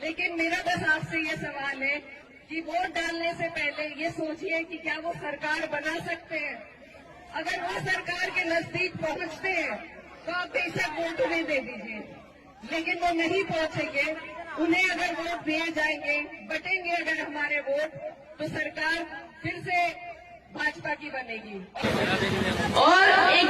लेकिन मेरा बस आपसे ये सवाल है कि वोट डालने से पहले ये सोचिए कि क्या वो सरकार बना सकते हैं। अगर वो सरकार के नजदीक पहुंचते हैं तो आप बेशक वोट उन्हें दे दीजिए, लेकिन वो नहीं पहुंचेंगे। उन्हें अगर वोट दिए जाएंगे, बटेंगे अगर हमारे वोट, तो सरकार फिर से भाजपा की बनेगी। और एक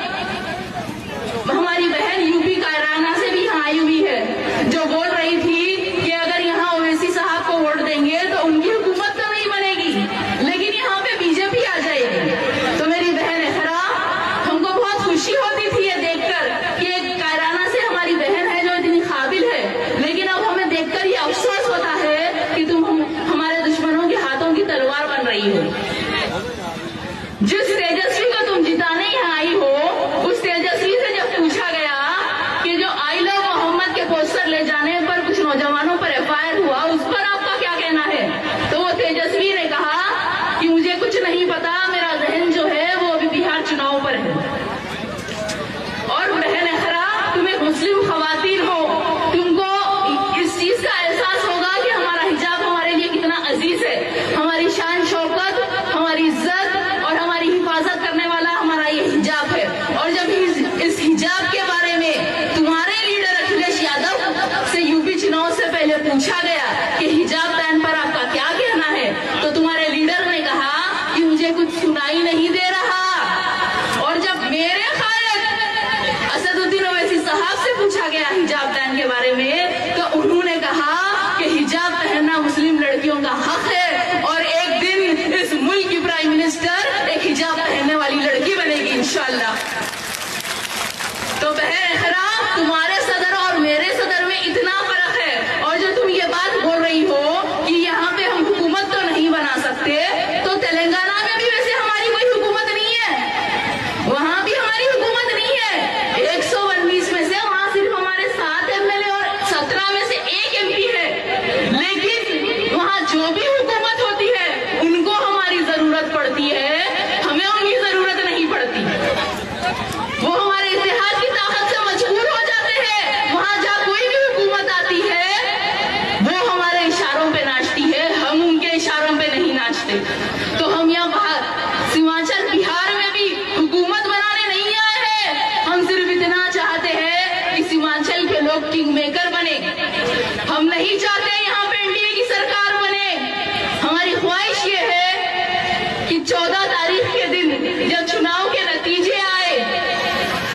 हमारी बहन यूपी कायराना से भी यहाँ आई हुई है, जो बोल रही थी कि अगर यहाँ ओवैसी साहब को वोट देंगे तो उनकी हुकूमत तो नहीं बनेगी, लेकिन यहाँ पे बीजेपी आ जाएगी। तो मेरी बहन एहरा, हमको बहुत खुशी होती थी ये देखकर कि एक कायराना से हमारी बहन है जो इतनी काबिल है, लेकिन अब हमें देखकर ये अफसोस होता है कि तुम हमारे दुश्मनों के हाथों की तलवार बन रही हो। जिस तेजस्वी को तुम जिताने यहाँ आई हो, उस तेजस्वी से जब पूछा गया कि जो आई लव मोहम्मद के पोस्टर ले जाने पर कुछ नौजवानों पर एफआईआर हुआ, उस पर आपका क्या कहना है? तो वो तेजस्वी ने कहा कि मुझे कुछ नहीं पता, मेरा जहन जो है वो अभी बिहार चुनाव पर है। और बहन एहरा, तुम एक मुस्लिम खवातीन हो, तुमको इस चीज का एहसास होगा कि हमारा हिजाब हमारे लिए कितना अजीज है। हमारी शान शौकत, हमारी इज्जत और हमारी हिफाजत करने वाला हमारा ये हिजाब है। और जब इस हिजाब के बारे में तुम्हारे लीडर अखिलेश यादव से यूपी चुनाव से पहले पूछा गया कि हिजाब बैन पर आपका क्या कहना है, तो तुम्हारे लीडर ने कहा कि मुझे कुछ सुनाई नहीं दे रहा। और जब मेरे खालिद असदुद्दीन ओवैसी साहब से पूछा गया हिजाब बैन के बारे में, तो उन्होंने कहा कि हिजाब पहनना मुस्लिम लड़कियों का हक है और एक दिन इस मुल्क की प्राइम मिनिस्टर एक हिजाब पहनने वाली लड़की बनेगी इंशाअल्लाह। तो बहन एहरा, तुम्हारे सदर और मेरे सदर में इतना फर्क है। और जो तुम ये बात बोल रही हो कि यहाँ पे हम हुकूमत तो नहीं बना सकते, तो तेलंगाना में भी वैसे हमारी कोई हुकूमत नहीं है, वहां भी हमारी हुकूमत नहीं है। 119 में से वहां सिर्फ हमारे 7 एमएलए और 17 में से 1 एमपी है, लेकिन वहां जो भी हुकूमत होती है उनको हमारी जरूरत पड़ती है, हमें उनकी जरूरत नहीं पड़ती। वो हमारे इतिहास की ताकत से मजबूर हो जाते हैं। वहां जहाँ कोई भी हुकूमत आती है वो हमारे इशारों पे नाचती है, हम उनके इशारों पे नहीं नाचते। तो हम यहाँ सीमांचल बिहार में भी हुकूमत बनाने नहीं आए हैं, हम सिर्फ इतना चाहते हैं कि सीमांचल के लोग किंग मेकर बने। हम नहीं चाहते